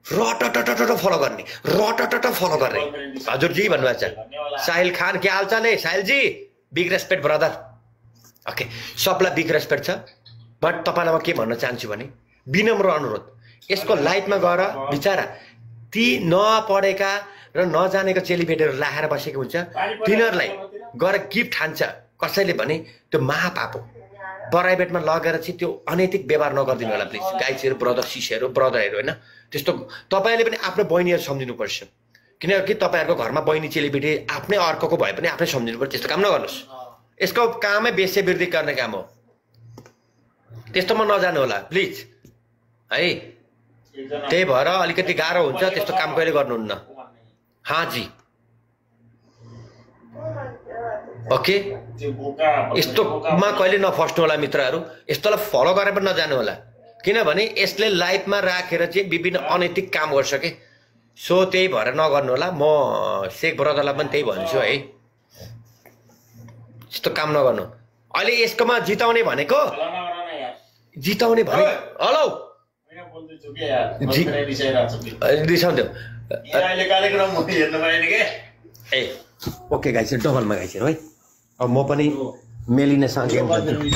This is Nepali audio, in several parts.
रटटटट फलो गर्ने रटटट फलो गर्ने हजुरजी भन्नुभएको छ साहिल खान के हालचाल है Sahilji big respect brother okay सबलाई बिग रेस्पेक्ट छ बट तपाईँलाई म के भन्न चाहन्छु भने विनम्र अनुरोध यसको लाइफमा गएर बिचारा ती नपढेका र नजानेको चेलीबेटीहरू राखेर बसेको हुन्छ तिनीहरूलाई गएर गिफ्ट खान्छ कसैले भने त्यो महापाप हो प्राइभेटमा लगेर चाहिँ त्यो अनैतिक व्यवहार नगरिदिनु होला प्लिज गाइजहरू ब्रदर सिस्टरहरू ब्रदरहरू होइन त्यस्तो तपाईँले पनि आफ्नो बहिनीहरू सम्झिनुपर्छ किनकि तपाईँहरूको घरमा बहिनी चेलीबेटी आफ्नै अर्कोको भए पनि आफ्नै सम्झिनुपर्छ त्यस्तो काम नगर्नुहोस् यसको कामै वेश्यावृत्ति गर्ने काम हो त्यस्तोमा नजानु होला प्लिज है त्यही भएर अलिकति गाह्रो हुन्छ त्यस्तो काम कहिले गर्नुहुन्न हाँ जी ओके यस्तोमा कहिले नफस्नु होला मित्रहरू यस्तोलाई फलो गरेर पनि नजानु होला किनभने यसले लाइफमा राखेर चाहिँ विभिन्न अनैतिक काम गर्छ के सो त्यही भएर नगर्नु होला म शेख ब्रदरलाई पनि त्यही भन्छु है यस्तो काम नगर्नु अहिले यसकोमा जिताउने भनेको जिताउने भने हेलो रिसाउँथ्यो ए ओके गाइस डबलमा गाइस है अब म पनि मेलिनासँग गेम खेल्छु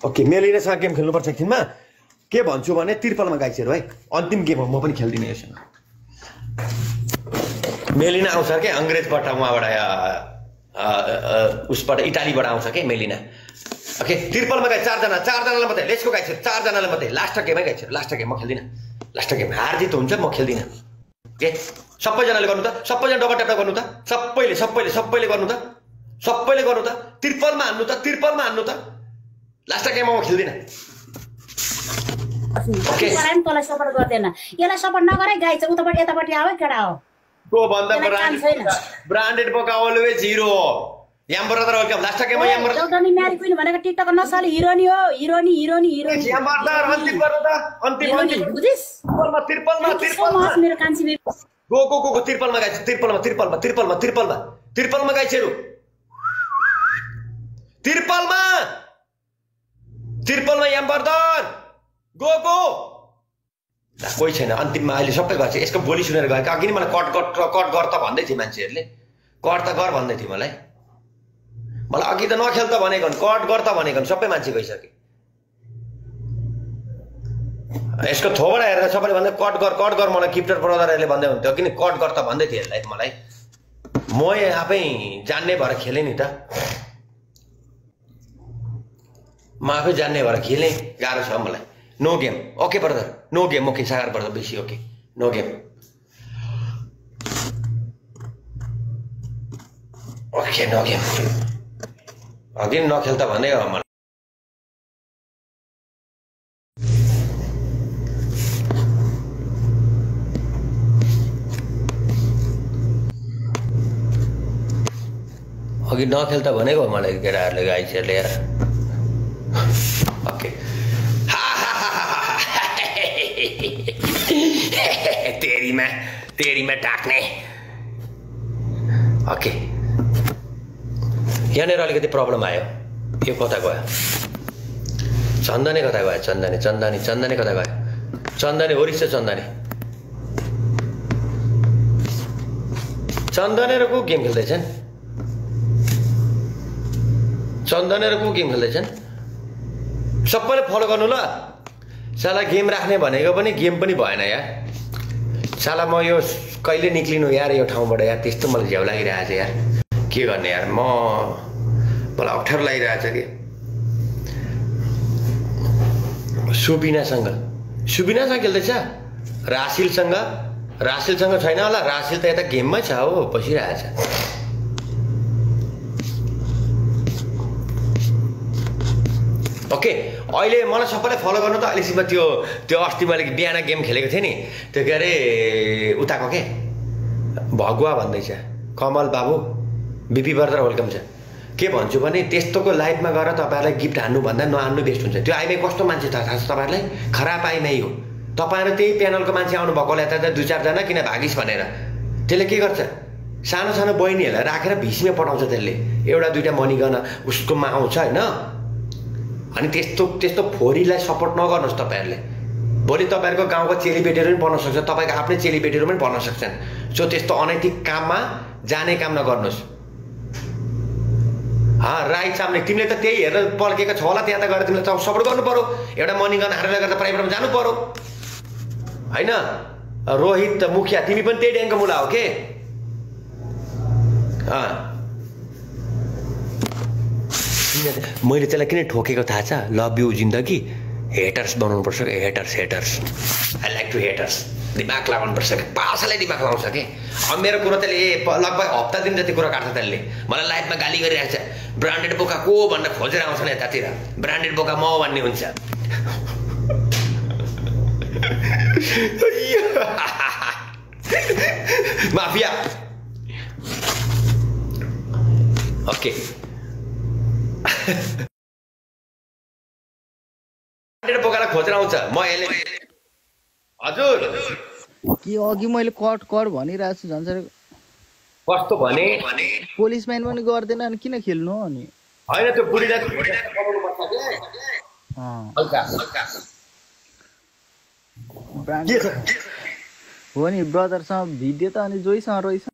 ओके मेलिनासँग गेम खेल्नुपर्छ एकछिनमा के भन्छु भने तिर्पलमा गाइसहरू है अन्तिम गेम हो म पनि खेल्दिनँ यसमा मेलिना आउँछ के अङ्ग्रेजबाट उहाँबाट उसबाट इटालीबाट आउँछ के मेलिना ओके तिर्पलमा गाइस चारजनालाई मात्रै लेट्स गो गाइसहरू चारजनालाई मात्रै लास्ट गेम है गाइसहरू लास्ट गेम म खेल्दिनँ लास्ट गेम हार जित हुन्छ म खेल्दिनँ के सबैजनाले गर्नु त सबैजना डबल ट्याप गर्नु त सबैले गर्नु त तिर्पलमा हान्नु त लास्ट गेममा म खेल्दिनँ ओके तँलाई सपोर्ट गर्दैन यसलाई सपोर्ट नगरे गाई चाहिँ उतापट्टि यतापट्टि आऊ केटा हो को भन्दा ब्रान्डेड बोका अलवेज हिरो याम ब्रदर वेलकम लास्ट गेममा याम ब्रदर एउटा नि म्यारी क्वीन भनेको टिकटक नसाले हिरोनी हो हिरोनी याम ब्रदर अन्तिम गर्नु त अन्तिम बुझिस तिर्पलमा मेरो कान्छी गो तिर्पलमा गाइस तिर्पलमा गाइसहरू तिर्पलमा याम ब्रदर गो कोही छैन अन्तिममा अहिले सबै गएछ यसको बोली सुनेर गएको अघि नै मलाई कट गर त भन्दै थियो मान्छेहरूले कट त गर भन्दै थियो मलाई अघि त नखेल त भनेको कट गर त भनेको सबै मान्छे गइसके यसको थोबाट हेरेर सबैले भन्दै कट गर मलाई किप्टर ब्रदरहरूले भन्दै हुन्थ्यो किन कट गर त भन्दै थियो यसलाई मलाई म आफै जान्ने भएर खेलेँ नि त म आफै जान्ने भएर खेलेँ गाह्रो छ मलाई no game okay brother no game okay Sagar brother बेसी okay no game okay no game अघि नखेल त भन्दै हो मलाई अघि नखेल त भनेको मलाई केटाहरूले गाइसहरूले यार ओके तेरीमा ढाक्ने ओके यहाँनिर अलिकति प्रब्लम आयो यो कता गयो चन्दने कता गयो चन्दने कता गयो चन्दने होरिस चन्दने र को गेम खेल्दैछन् सबैले फलो गर्नु ल साला गेम राख्ने भनेको पनि गेम पनि भएन यार साला म यो कहिले निक्लिनु यार यो ठाउँबाट यार त्यस्तो मलाई झ्याउ लागिरहेछ यार के गर्ने यार मलाई अप्ठ्यारो लागिरहेछ कि सुबिनासँग खेल्दैछ रासिलसँग छैन होला रासिल त यता गेममै छ हो बसिरहेछ ओके अहिले मलाई सबैले फलो गर्नु त अहिलेसम्म त्यो अस्ति मैले बिहान गेम खेलेको थिएँ नि त्यो के अरे उताको के भगुवा भन्दैछ कमल बाबु बिपी ब्रदर वेलकम छ के भन्छु भने त्यस्तोको लाइफमा गएर तपाईँहरूलाई गिफ्ट हान्नुभन्दा नहान्नु बेस्ट हुन्छ त्यो आइमाई कस्तो मान्छे थाहा छ तपाईँहरूलाई खराब आइमाई हो तपाईँहरू त्यही प्यानलको मान्छे आउनुभएको होला यता 2-4 जना किन भागिस् भनेर त्यसले के गर्छ सानो बहिनीहरूलाई राखेर भिसमै पठाउँछ त्यसले एउटा दुईटा मनिगन उसकोमा आउँछ होइन अनि त्यस्तो फोरीलाई सपोर्ट नगर्नुहोस् तपाईँहरूले भोलि तपाईँहरूको गाउँको चेलीबेटीहरू पनि पढ्न सक्छ, तपाईँको आफ्नै चेलीबेटीहरू पनि पढ्न सक्छन्। सो त्यस्तो अनैतिक काममा जाने काम नगर्नुहोस्। राइट सामने तिमीले त त्यही हेरेर पल्केको छ होला, त्यहाँ त गएर तिमीले सपोर्ट गर्नु पर्यो। एउटा मनी गन हारेर गर्दा प्राइभेटमा जानु पर्यो होइन? रोहित मुखिया तिमी पनि त्यही ड्याङको मुला हो के? मैले त्यसलाई किन ठोकेको थाहा छ? लभ यु जिन्दगी हेटर्स बनाउनु पर्छ कि haters. I like to haters. दिमाग लगाउनु पर्छ कि पासाले दिमाग लगाउँछ कि। अब मेरो कुरो त्यसले लगभग हप्ता दिन जति कुरा काट्छ त्यसले। मलाई लाइफमा गाली गरिरहेको छ, ब्रान्डेड बोका को भनेर खोजेर आउँछ नि यतातिर, ब्रान्डेड बोका म भन्ने हुन्छ। माफिया ओके बोकालाई खोजेर आउँछ म यसले। हजुर के अघि मैले कट भनिरहेको छु झन् कस्तो भने पुलिसम्यान पनि गर्दैन अनि किन खेल्नु अनि? होइन त्यो बुढीलाई बनाउनु पर्छ के हल्का हो नि ब्रदरसँग भिडियो त अनि जोइसँग रहेछ।